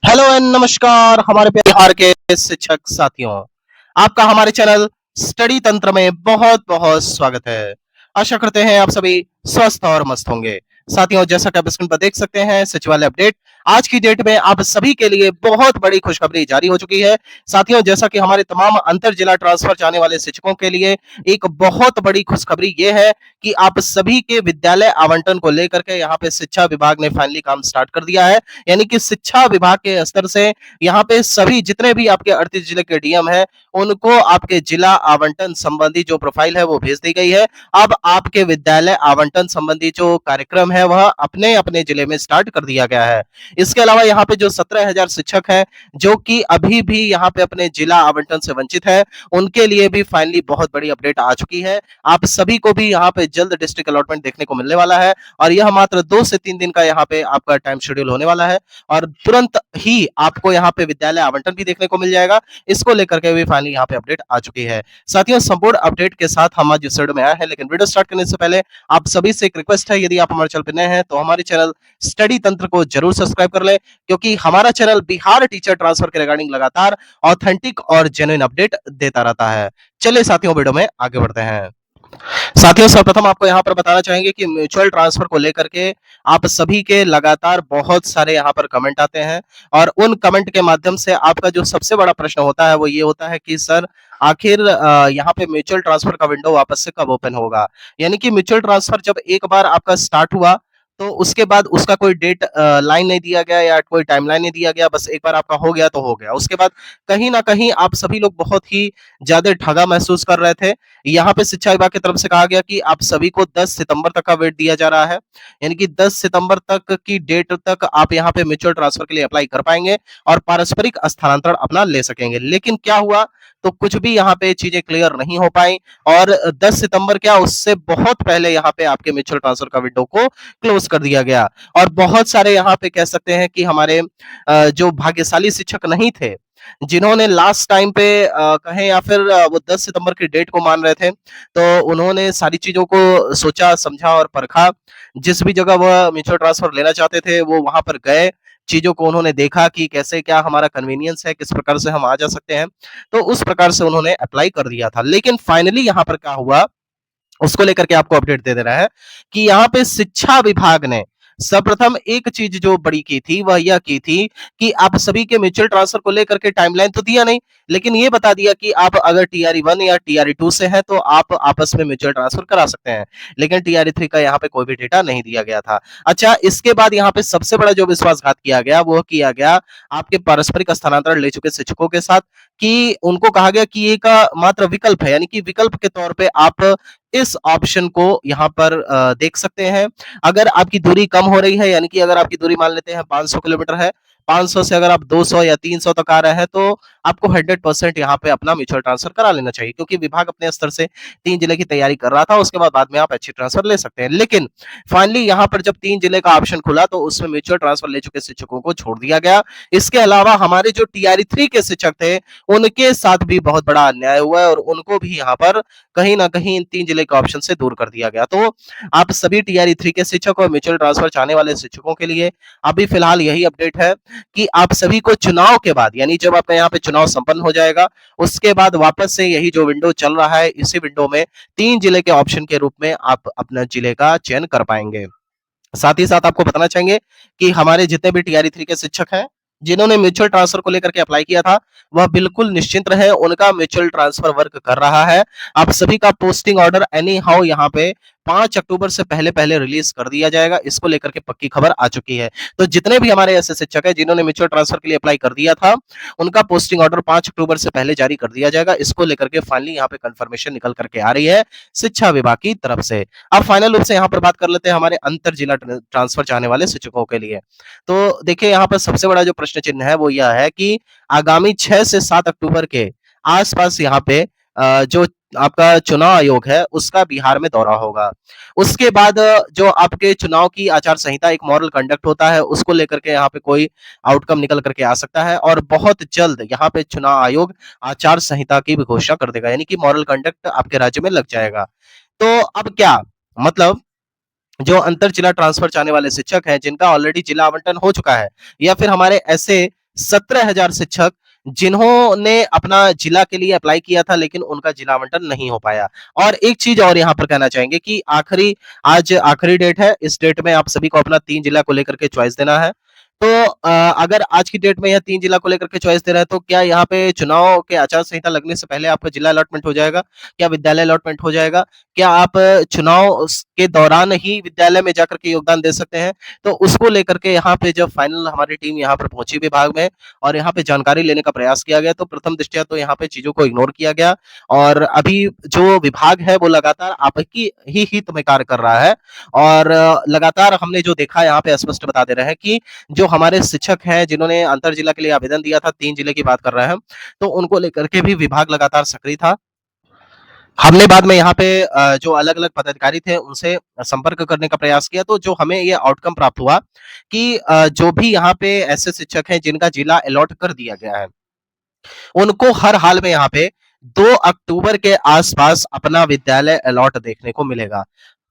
Hello and नमस्कार हमारे बिहार के शिक्षक साथियों। आपका हमारे चैनल स्टडी तंत्र में बहुत बहुत स्वागत है। आशा करते हैं आप सभी स्वस्थ और मस्त होंगे। साथियों, जैसा कि आप स्क्रीन पर देख सकते हैं सचिवालय अपडेट आज की डेट में आप सभी के लिए बहुत बड़ी खुशखबरी जारी हो चुकी है। साथियों, जैसा कि हमारे तमाम अंतर जिला ट्रांसफर जाने वाले शिक्षकों के लिए एक बहुत बड़ी खुशखबरी ये है कि आप सभी के विद्यालय आवंटन को लेकर के यहाँ पे शिक्षा विभाग ने फाइनली काम स्टार्ट कर दिया है। यानी कि शिक्षा विभाग के स्तर से यहाँ पे सभी जितने भी आपके 38 जिले के डीएम हैं उनको आपके जिला आवंटन संबंधी जो प्रोफाइल है वो भेज दी गई है। अब आपके विद्यालय आवंटन संबंधी जो कार्यक्रम है वह अपने अपने जिले में स्टार्ट कर दिया गया है। इसके अलावा यहाँ पे जो 17,000 शिक्षक हैं जो कि अभी भी यहाँ पे अपने जिला आवंटन से वंचित है, उनके लिए भी फाइनली बहुत बड़ी अपडेट आ चुकी है। आप सभी को भी यहाँ पे जल्द डिस्ट्रिक्ट अलॉटमेंट देखने को मिलने वाला है और यह मात्र 2 से 3 दिन का यहाँ पे आपका टाइम शेड्यूल होने वाला है और तुरंत ही आपको यहाँ पे विद्यालय आवंटन भी देखने को मिल जाएगा। इसको लेकर के भी फाइनली यहाँ पे अपडेट आ चुकी है। साथियों, संपूर्ण अपडेट के साथ हम आज इस वीडियो में आए हैं, लेकिन वीडियो स्टार्ट करने से पहले आप सभी से एक रिक्वेस्ट है, यदि आप हमारे चैनल पर नए हैं तो हमारे चैनल स्टडी तंत्र को जरूर सब्सक्राइब कर ले, क्योंकि हमारा चैनल बिहार टीचर ट्रांसफर के रिगार्डिंग लगातार ऑथेंटिक और जेन्युइन अपडेट देता रहता है। चलिए साथियों, वीडियो में आगे बढ़ते हैं। साथियों, सर्वप्रथम आपको यहाँ पर बताना चाहेंगे कि म्यूचुअल ट्रांसफर को लेकर के आप सभी के लगातार बहुत सारे यहाँ पर कमेंट आते हैं और उन कमेंट के माध्यम से आपका जो सबसे बड़ा प्रश्न होता है वो ये होता है कि सर आखिर यहाँ पे म्यूचुअल ट्रांसफर का विंडो वापस से कब ओपन होगा। यानी कि म्यूचुअल ट्रांसफर जब एक बार आपका स्टार्ट हुआ तो उसके बाद उसका कोई डेट लाइन नहीं दिया गया या कोई टाइमलाइन नहीं दिया गया, बस एक बार आपका हो गया तो हो गया। उसके बाद कहीं ना कहीं आप सभी लोग बहुत ही ज्यादा ठगा महसूस कर रहे थे। यहाँ पे शिक्षा विभाग की तरफ से कहा गया कि आप सभी को 10 सितंबर तक का वेट दिया जा रहा है, यानी कि 10 सितंबर तक की डेट तक आप यहाँ पे म्यूचुअल ट्रांसफर के लिए अप्लाई कर पाएंगे और पारस्परिक स्थानांतरण अपना ले सकेंगे। लेकिन क्या हुआ, तो कुछ भी यहाँ पे चीजें क्लियर नहीं हो पाई और 10 सितंबर क्या उससे बहुत पहले यहाँ पे आपके म्यूचुअल ट्रांसफर का विंडो को क्लोज कर दिया गया। और बहुत सारे यहाँ पे कह सकते हैं कि हमारे जो भाग्यशाली शिक्षक नहीं थे, जिन्होंने लास्ट टाइम पे कहें या फिर वो 10 सितंबर की डेट को मान रहे थे, तो उन्होंने सारी चीज़ों को सोचा, समझा और परखा। जिस भी जगह वह म्यूचुअल ट्रांसफर लेना चाहते थे, वो वहाँ पर गए, चीज़ों को उन्होंने देखा कि कैसे क्या हमारा कन्वीनियंस है, किस प्रकार से हम आ जा सकते हैं। तो उस प्रकार से उन्होंने अप्लाई कर दिया था। लेकिन फाइनली यहाँ पर क्या हुआ, उसको लेकर के आपको अपडेट दे देना है कि यहाँ पे शिक्षा विभाग ने सर्वप्रथम एक चीज जो बड़ी की थी वह यह की थी कि आप सभी के म्यूचुअल ट्रांसफर को लेकर के टाइमलाइन तो दिया नहीं, लेकिन ये बता दिया कि आप अगर टीआरई 1 या टीआरई 2 से हैं तो आप आपस में म्यूचुअल ट्रांसफर करा सकते हैं। लेकिन टीआरई 3 का यहाँ पे कोई भी डेटा नहीं दिया गया था। अच्छा, इसके बाद यहाँ पे सबसे बड़ा जो विश्वासघात किया गया वो किया गया आपके पारस्परिक स्थानांतरण ले चुके शिक्षकों के साथ, कि उनको कहा गया कि एक मात्र विकल्प है, यानी कि विकल्प के तौर पे आप इस ऑप्शन को यहाँ पर देख सकते हैं। अगर आपकी दूरी कम हो रही है, यानी कि अगर आपकी दूरी मान लेते हैं 500 किलोमीटर है, 500 से अगर आप 200 या 300 तक आ रहे हैं तो आपको 100% यहाँ पे अपना म्यूचुअल ट्रांसफर करा लेना चाहिए, क्योंकि विभाग अपने स्तर से 3 जिले की तैयारी कर रहा था। उसके बाद में आप अच्छी ट्रांसफर ले सकते हैं। लेकिन फाइनली यहाँ पर जब 3 जिले का ऑप्शन खुला तो उसमें म्यूचुअल ट्रांसफर ले चुके शिक्षकों को छोड़ दिया गया। इसके अलावा हमारे जो टीआरई 3 के शिक्षक थे उनके साथ भी बहुत बड़ा अन्याय हुआ है और उनको भी यहाँ पर कहीं ना कहीं इन 3 जिले के ऑप्शन से दूर कर दिया गया। तो आप सभी टीआरई 3 के शिक्षक और म्यूचुअल ट्रांसफर चाहने वाले शिक्षकों के लिए अभी फिलहाल यही अपडेट है कि आप सभी को चुनाव के बाद, यानी जब आपका यहाँ पे चुनाव संपन्न हो जाएगा उसके बाद वापस से यही जो विंडो चल रहा है, इसी विंडो में 3 जिले के ऑप्शन के रूप में आप अपना जिले का चयन कर पाएंगे। साथ ही साथ आपको बताना चाहेंगे कि हमारे जितने भी टीआरई 3 के शिक्षक हैं जिन्होंने म्यूचुअल ट्रांसफर को लेकर के अप्लाई किया था, वह बिल्कुल निश्चिंत रहे, उनका म्यूचुअल ट्रांसफर वर्क कर रहा है। आप सभी का पोस्टिंग ऑर्डर एनी हाउ यहाँ पे 5 अक्टूबर से पहले पहले रिलीज कर दिया जाएगा। इसको लेकर के पक्की खबर आ चुकी है। तो जितने भी हमारे ऐसे शिक्षक हैं जिन्होंने म्यूचुअल ट्रांसफर के लिए अप्लाई कर दिया था, उनका पोस्टिंग ऑर्डर 5 अक्टूबर से पहले जारी कर दिया जाएगा। इसको लेकर के फाइनली यहाँ पे कंफर्मेशन निकल करके आ रही है शिक्षा विभाग की तरफ से। अब फाइनल रूप से यहाँ पर बात कर लेते हैं हमारे अंतर जिला ट्रांसफर चाहने वाले शिक्षकों के लिए। तो देखिए, यहाँ पर सबसे बड़ा जो प्रश्न चिन्ह है वो यह है कि आगामी 6 से 7 अक्टूबर के आसपास यहाँ पे जो आपका चुनाव आयोग है उसका बिहार में दौरा होगा। उसके बाद जो आपके चुनाव की आचार संहिता एक मॉरल कंडक्ट होता है, उसको लेकर के यहाँ पे कोई आउटकम निकल करके आ सकता है और बहुत जल्द यहाँ पे चुनाव आयोग आचार संहिता की भी घोषणा कर देगा, यानी कि मॉरल कंडक्ट आपके राज्य में लग जाएगा। तो अब क्या मतलब, जो अंतर जिला ट्रांसफर चाहने वाले शिक्षक हैं जिनका ऑलरेडी जिला आवंटन हो चुका है या फिर हमारे ऐसे 17,000 शिक्षक जिन्होंने अपना जिला के लिए अप्लाई किया था, लेकिन उनका जिला आवंटन नहीं हो पाया। और एक चीज और यहाँ पर कहना चाहेंगे कि आज आखिरी डेट है। इस डेट में आप सभी को अपना 3 जिला को लेकर के चॉइस देना है। तो अगर आज की डेट में यह 3 जिला को लेकर के चॉइस दे रहा है, तो क्या यहाँ पे चुनाव के आचार संहिता लगने से पहले आपका जिला अलॉटमेंट हो जाएगा? क्या विद्यालय अलॉटमेंट हो जाएगा? क्या आप चुनाव के दौरान ही विद्यालय में जाकर के योगदान दे सकते हैं? तो उसको लेकर के यहाँ पे जब फाइनल हमारी टीम यहाँ पर पहुंची विभाग में और यहाँ पे जानकारी लेने का प्रयास किया गया, तो प्रथम दृष्टया तो यहाँ पे चीजों को इग्नोर किया गया। और अभी जो विभाग है वो लगातार आपकी ही हित में कार्य कर रहा है। और लगातार हमने जो देखा यहाँ पे स्पष्ट बता दे रहे हैं कि जो हमारे शिक्षक हैं जिन्होंने अंतर जिला के लिए आवेदन दिया था, 3 जिले की बात कर रहे हैं, तो उनको लेकर के भी विभाग लगातार सक्रिय था। हमने बाद में यहाँ पे जो अलग-अलग पदाधिकारी थे उनसे संपर्क करने का प्रयास किया, तो जो हमें ये आउटकम प्राप्त हुआ कि जो भी यहाँ पे ऐसे शिक्षक हैं जिनका जिला अलॉट कर दिया गया है, उनको हर हाल में यहाँ पे 2 अक्टूबर के आसपास अपना विद्यालय अलॉट देखने को मिलेगा।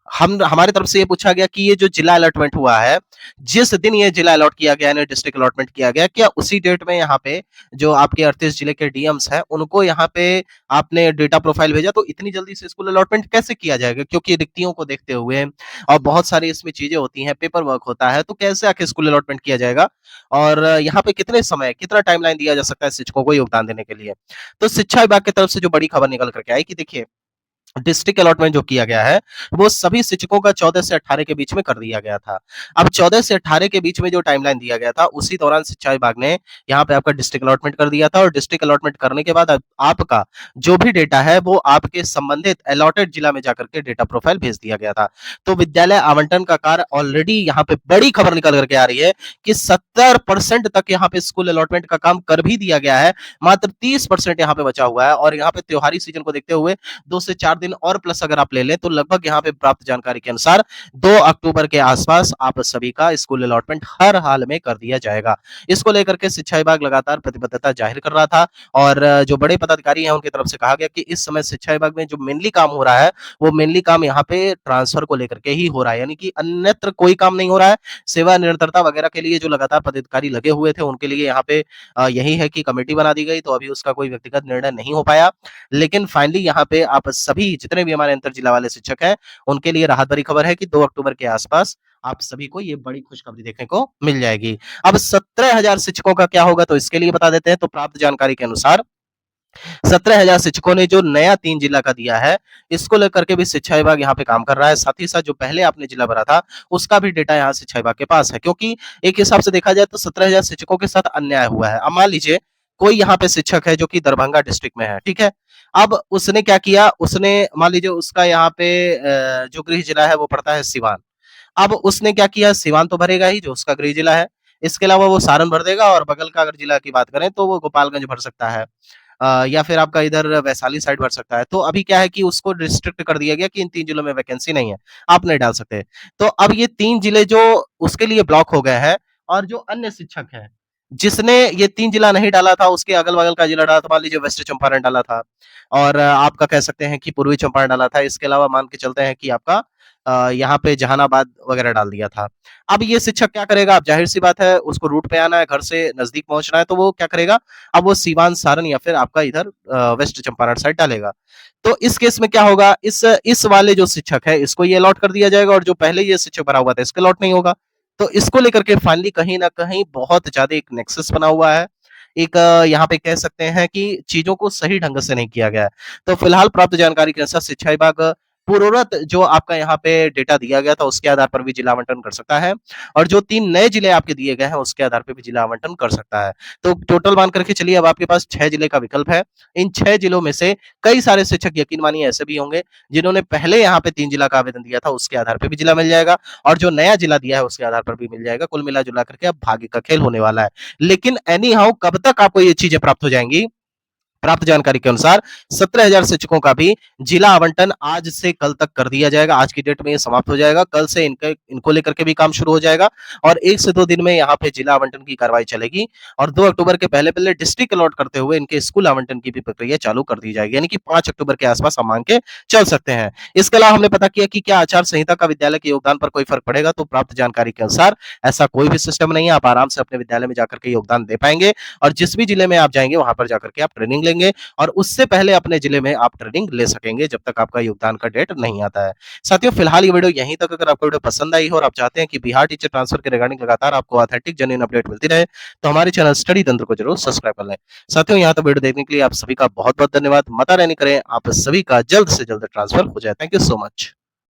हम हमारी तरफ से ये पूछा गया कि ये जो जिला अलॉटमेंट हुआ है, जिस दिन ये जिला अलॉट किया गया है, डिस्ट्रिक्ट अलॉटमेंट किया गया, क्या उसी डेट में यहाँ पे जो आपके 38 जिले के डीएम्स हैं, उनको यहाँ पे आपने डेटा प्रोफाइल भेजा, तो इतनी जल्दी से स्कूल अलॉटमेंट कैसे किया जाएगा? क्योंकि रिक्तियों को देखते हुए और बहुत सारी इसमें चीजें होती हैं, पेपर वर्क होता है, तो कैसे आखिर स्कूल अलॉटमेंट किया जाएगा? और यहाँ पे कितना टाइमलाइन दिया जा सकता है शिक्षकों को योगदान देने के लिए? तो शिक्षा विभाग की तरफ से जो बड़ी खबर निकल करके आई कि देखिए डिस्ट्रिक्ट अलॉटमेंट जो किया गया है, वो सभी शिक्षकों का 14 से 18 के बीच में कर दिया गया था। अब 14 से 18 के बीच में जो टाइमलाइन दिया गया था, उसी दौरान शिक्षा विभाग ने यहाँ पे आपका डिस्ट्रिक्ट अलॉटमेंट कर दिया था और डिस्ट्रिक्ट अलॉटमेंट करने के बाद अब आपका जो भी डेटा है, वो आपके संबंधित अलॉटेड जिला में जाकर के डेटा प्रोफाइल भेज दिया गया था। तो विद्यालय आवंटन का कार्य ऑलरेडी यहाँ पे बड़ी खबर निकल करके आ रही है कि 70% तक यहाँ पे स्कूल अलॉटमेंट का काम कर भी दिया गया है। मात्र 30% यहाँ पे बचा हुआ है और यहाँ पे त्योहारी सीजन को देखते हुए 2 से 4 दिन और प्लस अगर आप ले लें तो लगभग यहाँ पे प्राप्त जानकारी के अनुसार 2 अक्टूबर के आसपास आप सभी का स्कूल अलॉटमेंट हर हाल में कर दिया जाएगा। इसको लेकर के शिक्षा विभाग लगातार प्रतिबद्धता जाहिर कर रहा था और जो बड़े पदाधिकारी हैं उनकी तरफ से कहा गया कि इस समय शिक्षा विभाग में जो मेनली काम हो रहा है, वो मेनली काम यहाँ पे ट्रांसफर को लेकर के ही हो रहा है, यानी कि अन्यत्र कोई काम नहीं हो रहा है। सेवा निरंतरता वगैरह के लिए जो लगातार पदाधिकारी लगे हुए थे, उनके लिए यहाँ पे यही है कि कमेटी बना दी गई, तो अभी उसका कोई व्यक्तिगत निर्णय नहीं हो पाया। लेकिन फाइनली यहाँ पे आप सभी जितने भी हमारे अंतर जिला वाले शिक्षक हैं, उनके लिए राहत भरी खबर है कि 2 अक्टूबर के आसपास आप सभी को ये बड़ी खुशखबरी देखने को मिल जाएगी। अब 17,000 शिक्षकों का क्या होगा, तो इसके लिए बता देते हैं। तो प्राप्त जानकारी के अनुसार 17,000 शिक्षकों ने जो नया 3 जिला का दिया है, इसको लेकर के भी शिक्षा विभाग यहाँ पे काम कर रहा है। साथ ही साथ जो पहले आपने जिला भरा था, उसका भी डेटा यहाँ शिक्षा विभाग के पास है, क्योंकि एक हिसाब से देखा जाए तो 17,000 शिक्षकों के साथ अन्याय हुआ है। अब मान लीजिए कोई यहाँ पे शिक्षक है जो कि दरभंगा डिस्ट्रिक्ट में है, ठीक है? अब उसने क्या किया, उसने मान लीजिए उसका यहाँ पे जो गृह जिला है वो पड़ता है सिवान। अब उसने क्या किया, सिवान तो भरेगा ही जो उसका गृह जिला है। इसके अलावा वो सारण भर देगा और बगल का अगर जिला की बात करें तो वो गोपालगंज भर सकता है। या फिर आपका इधर वैशाली साइड भर सकता है। तो अभी क्या है कि उसको रिस्ट्रिक्ट कर दिया गया कि इन 3 जिलों में वैकेंसी नहीं है, आप नहीं डाल सकते। तो अब ये 3 जिले जो उसके लिए ब्लॉक हो गए हैं और जो अन्य शिक्षक हैं, जिसने ये 3 जिला नहीं डाला था, उसके अगल-बगल का जिला डाला था, मान लीजिए वेस्ट चंपारण डाला था और आपका कह सकते हैं कि पूर्वी चंपारण डाला था। इसके अलावा मान के चलते हैं कि आपका यहाँ पे जहानाबाद वगैरह डाल दिया था। अब ये शिक्षक क्या करेगा? अब ज़ाहिर-सी बात है उसको रूट पे आना है, घर से नज़दीक पहुँचना है, तो वो क्या करेगा? अब वो सीवान, सारण या फिर आपका इधर वेस्ट चंपारण साइड डालेगा। तो इस केस में क्या होगा? इस वाले जो शिक्षक है, इसको ये अलॉट कर दिया जाएगा और जो पहले ये शिक्षक भरा हुआ था, इसको अलॉट नहीं होगा। तो इसको लेकर के फाइनली कहीं न कहीं बहुत ज़्यादा एक नेक्सस बना हुआ है। एक यहाँ पे कह सकते हैं कि चीज़ों को सही ढंग से नहीं किया गया है। तो फिलहाल प्राप्त जानकारी के अनुसार शिक्षा विभाग पूर्ववत जो आपका यहाँ पे डेटा दिया गया था, उसके आधार पर भी जिला आवंटन कर सकता है और जो 3 नए जिले आपके दिए गए हैं, उसके आधार पे भी जिला आवंटन कर सकता है। तो टोटल मान करके चलिए अब आपके पास 6 जिले का विकल्प है। इन 6 जिलों में से कई सारे शिक्षक यकीन मानिए ऐसे भी होंगे, जिन्होंने पहले यहाँ पे 3 जिला का आवेदन दिया था, उसके आधार पे भी जिला मिल जाएगा और जो नया जिला दिया है, उसके आधार पर भी मिल जाएगा। कुल मिला-जुला करके अब भाग्य का खेल होने वाला है। लेकिन एनी हाउ कब तक आपको ये चीज़ें प्राप्त हो जाएँगी? प्राप्त जानकारी के अनुसार 17,000 शिक्षकों का भी जिला आवंटन आज से कल तक कर दिया जाएगा। आज की डेट में ये समाप्त हो जाएगा। कल से इनको लेकर के भी काम शुरू हो जाएगा और 1 से 2 दिन में यहाँ पे जिला आवंटन की कार्रवाई चलेगी और 2 अक्टूबर के पहले-पहले डिस्ट्रिक्ट अलॉट करते हुए इनके स्कूल आवंटन की भी प्रक्रिया चालू कर दी जाएगी। यानी कि 5 अक्टूबर के आसपास हम मान के चल सकते हैं। इसके अलावा हमने पता किया कि क्या आचार संहिता का विद्यालय के योगदान पर कोई फर्क पड़ेगा? तो प्राप्त जानकारी के अनुसार ऐसा कोई भी सिस्टम नहीं है। आप आराम से अपने विद्यालय में जाकर के योगदान दे पाएंगे और जिस भी जिले में आप जाएंगे वहां पर जाकर के आप ट्रेनिंग लेंगे और उससे पहले अपने जिले में आप ट्रेनिंग ले सकेंगे जब तक आपका योगदान का डेट नहीं आता है। साथियों, फिलहाल ये वीडियो यहीं तक। अगर आपको वीडियो पसंद आई हो और आप चाहते हैं कि बिहार टीचर ट्रांसफर के रिगार्डिंग लगातार आपको ऑथेंटिक जेन्युइन अपडेट मिलती रहे तो हमारे चैनल स्टडी तंत्र को जरूर सब्सक्राइब कर लें। साथियों, यहाँ तक वीडियो देखने के लिए आप सभी का बहुत बहुत धन्यवाद। माता रानी करें आप सभी का जल्द से जल्द ट्रांसफर हो जाए। Thank you so much.